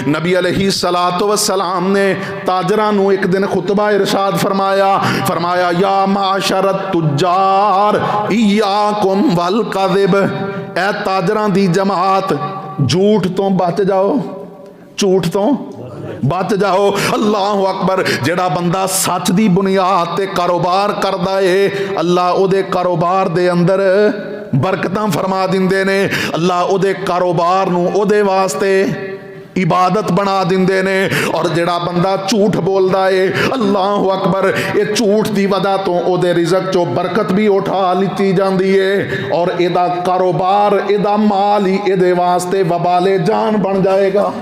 नबी अलैहिस्सलातु वस्सलाम ने ताजरां नूं एक दिन खुतबा इरशाद फरमाया, फरमाया या माशरत तुजार इय्याकुम वल कज़िब, ए ताजरां दी जमात झूठ तो बच जाओ, झूठ तो बच जाओ। अल्लाह अकबर। जेड़ा बंदा सच दी बुनियाद ते कारोबार करदा है, अल्लाह उहदे कारोबार दे अंदर बरकतां फरमा दिंदे ने। अल्लाह उहदे कारोबार नूं उहदे वास्ते इबादत बना दिंदे ने। और जेड़ा बंदा झूठ बोलदा है, अल्लाह अकबर, ये झूठ की वजह तो उहदे रिज़क चो बरकत भी उठा लीती जाती है और इहदा कारोबार, इहदा माल ही इहदे वास्ते वबाले जान बन जाएगा।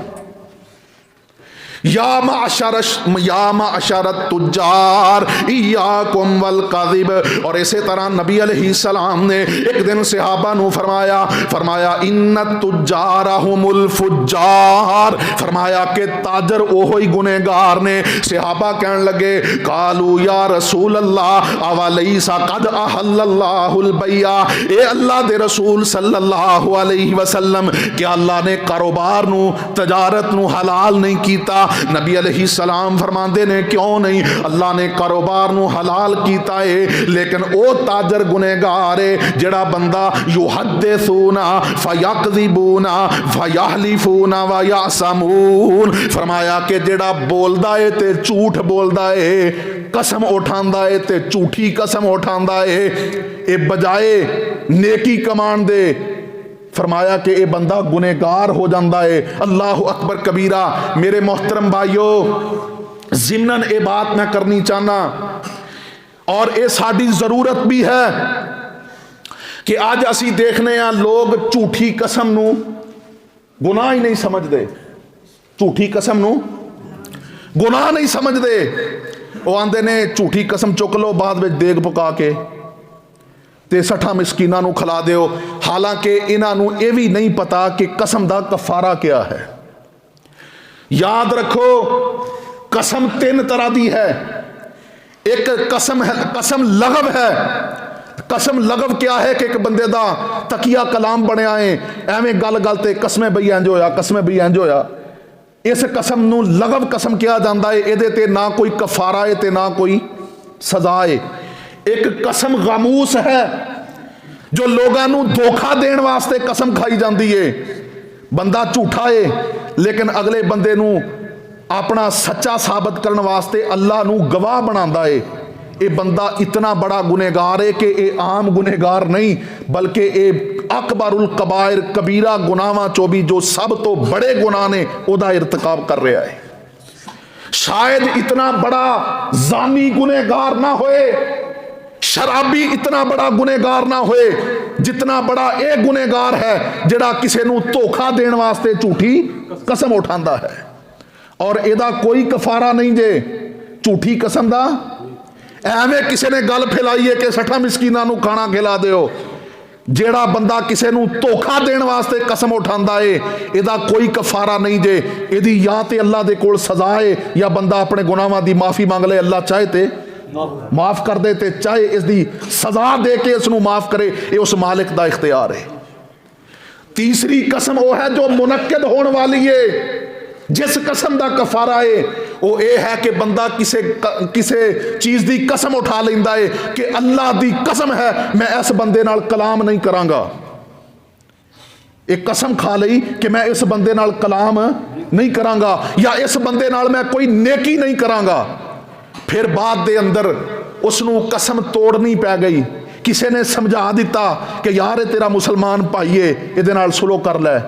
या माशरत तुजार इय्याकुम वल कज़िब। और इसी तरह नबी अलैहिस्सलाम ने एक दिन सहाबा नू फरमाया, फरमाया इन्ना तुजार हुमुल फुज्जार, फरमाया कि ताजर ओहो ही गुनेगार ने। सहाबा कहन लगे कालू या रसूल अल्लाह अवलैसा कद अहल्लल्लाहुल बैया, ए अल्लाह दे रसूल सल्लल्लाहु अलैहि वसल्लम, क्या अल्लाह ने कारोबार नू, तजारत नू हलाल नहीं कीता? नबी अलैहिस्सलाम फरमाते ने क्यों नहीं, अल्लाह ने कारोबार नू हलाल कीता है, लेकिन ओ ताजर गुनेगार है जेड़ा बंदा युहद्दिसूना फयकज़िबूना फयहलिफूना व यासमून, फरमाया कि जेड़ा बोलदा है ते झूठ बोलदा है, कसम उठांदा है ते झूठी कसम उठांदा है, ए बजाए नेकी कमान दे, फरमाया कि यह बंदा गुनेगार हो जाता है। अल्लाह अकबर कबीरा। मेरे मोहतरम भाइयों, ज़िम्नन ये बात मैं करनी चाहना और ये साड़ी ज़रूरत भी है कि अज असी देखने लोग झूठी कसम नू गुनाह ही नहीं समझते, झूठी कसम नू गुनाह नहीं समझते। वो आंदे ने झूठी कसम चुक लो, बाद में देग पका के ते 60 मिसकीनां नू खिला दिओ, हालांकि इन्हां नू ये भी नहीं पता कि कसम दा कफारा क्या है। याद रखो कसम 3 तरह दी है। एक कसम है, कसम लगव है। कसम लगव क्या है कि एक बंदे दा तकिया कलाम बनया है, एवें गल गल ते कसमें बई इंज होया, कसमें बई इंज होया। इस कसम नू लगव कसम कहा जाता है। इहदे ते ना कोई कफारा है ते ना कोई सजा है। एक कसम गमूस है जो लोगों नू धोखा देने वास्ते कसम खाई जाती है। बंदा झूठा है लेकिन अगले बंदे नू अपना सच्चा साबित करने वास्ते अल्लाह नू गवाह बनाता है। ये बंदा इतना बड़ा गुनेगार है कि ये आम गुनेगार नहीं, बल्कि ये अकबरुल कबायर, कबीरा गुनाहां चो भी जो सब तो बड़े गुनाह ने उहदा इरतिकाब कर रहा है। शायद इतना बड़ा जानी गुनेगार ना होए, शराबी इतना बड़ा गुनेगार ना होए जितना बड़ा यह गुनेगार है जिहड़ा किसी नू धोखा देने वास्ते झूठी कसम उठांदा है और इहदा कोई कफारा नहीं जे। झूठी कसम दा एवें किसी ने गल फैलाई है कि 60 मिसकीनां नू खाना खिला दिओ। जेड़ा बंदा किसी नू धोखा देने वास्ते कसम उठांदा है, इहदा कोई कफारा नहीं जे। इहदी या ते अल्लाह दे कोल सजा है या बंदा अपने गुनाहां दी माफ़ी मंग ले, अल्लाह चाहे ते माफ कर दे ते चाहे इसकी सजा दे के इसनू माफ करे, ये उस मालिक दा इख्तियार है। तीसरी कसम वो है जो मुनक्किद होने वाली है। जिस कसम दा कफारा है वो ये है कि बंदा किसे चीज़ की कसम उठा लेंदा है कि अल्लाह दी कसम है मैं इस बंदे नाल कलाम नहीं करांगा। एक कसम खा ली कि मैं इस बंदे नाल कलाम नहीं करांगा या इस बंदे नाल मैं कोई नेकी नहीं करांगा। फिर बाद दे अंदर उसनू कसम तोड़नी पै गई, किसी ने समझा दिता कि यार तेरा मुसलमान भाई है, इहदे नाल सुलह कर लै।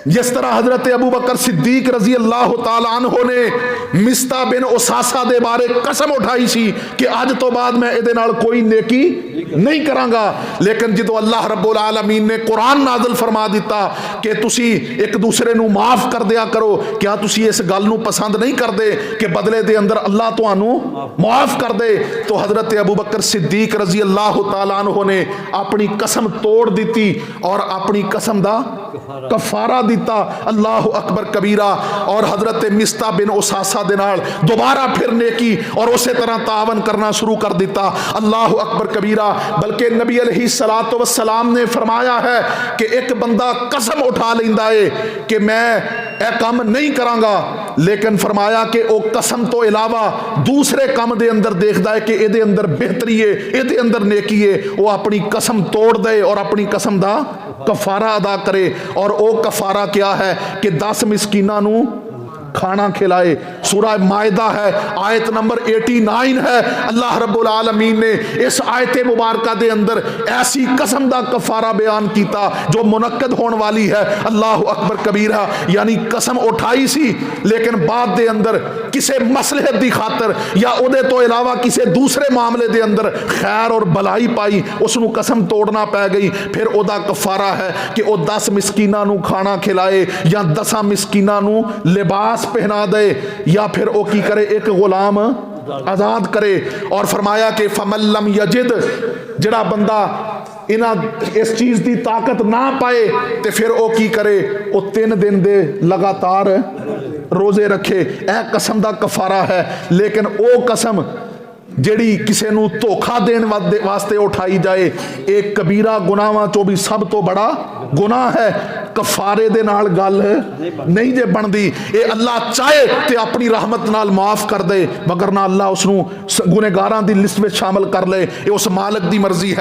जिस तरह हजरत अबू बकर सिद्दीक रजी अल्लाह तआला अन्हु ने मिस्ता बिन उसासा दे बारे कसम उठाई सी कि अज तो बाद मैं इहदे नाल कोई नेकी नहीं करांगा, लेकिन जो अल्लाह रब्बुल आलमीन ने कुरान नाज़िल फरमा दिता कि तुसी एक दूसरे नू माफ कर दिया करो, क्या तुसी इस गल नू पसंद नहीं करते कि बदले दे अंदर अल्लाह तुहानू माफ कर दे? तो हजरत अबू बकर सिद्दीक रजी अल्लाह तआला अन्हु ने अपनी कसम तोड़ दी और अपनी कसम दा कफारा दिता। अल्लाह अकबर कबीरा। और हजरत मिस्ता बिन उसासा दे नाल दोबारा फिर नेकी और उस तरह तावन करना शुरू कर दिता। अल्लाह अकबर कबीरा। बल्कि नबी अलैहिस्सलातु वस्सलाम ने फरमाया है कि एक बंदा कसम उठा लेंदा है कि मैं यह काम नहीं करांगा, लेकिन फरमाया कि वह कसम तो इलावा दूसरे काम दे अंदर देखता है कि ये अंदर बेहतरी है, ये अंदर नेकी है, वह अपनी कसम तोड़ दे और अपनी कसम दा कफारा अदा करे। और वह कफारा क्या है कि 10 मिस्कीना नू खाना खिलाए। सूरह मायदा है, आयत नंबर 89 है। अल्लाह रब्बुल आलमीन ने इस आयत मुबारका दे अंदर ऐसी कसम दा कफारा बयान किया जो मुनक्कद होने वाली है। अल्लाह अकबर कबीरा। यानी कसम उठाई सी, लेकिन बाद दे अंदर किसी मसलहत दी खातर या उहदे तो इलावा किसी दूसरे मामले दे अंदर खैर और भलाई पाई, उसनू कसम तोड़ना पै गई। फिर उहदा कफारा है कि वह 10 मिस्कीना नू खाना खिलाए या 10 मिस्कीना नू लिबास पहना दे, या फिर वो की करे, एक गुलाम आजाद करे। और फरमाया कि फमल्लम यजिद, जड़ा बंदा इस चीज की ताकत ना पाए तो फिर वो की करे, वो 3 दिन दे लगातार रोजे रखे। यह कसम का कफारा है। लेकिन वो कसम ਜਿਹੜੀ ਕਿਸੇ ਨੂੰ ਧੋਖਾ देने वास्ते उठाई जाए, एक कबीरा गुनाहां चो भी सब तो बड़ा गुनाह है। कफारे दे नाल गल नहीं जे बनती। ये अल्लाह चाहे तो अपनी रहमत नाल माफ कर दे, मगर ना अल्लाह उसनू गुनहगारां दी लिस्ट में शामिल कर ले। ये उस मालिक दी मर्जी है।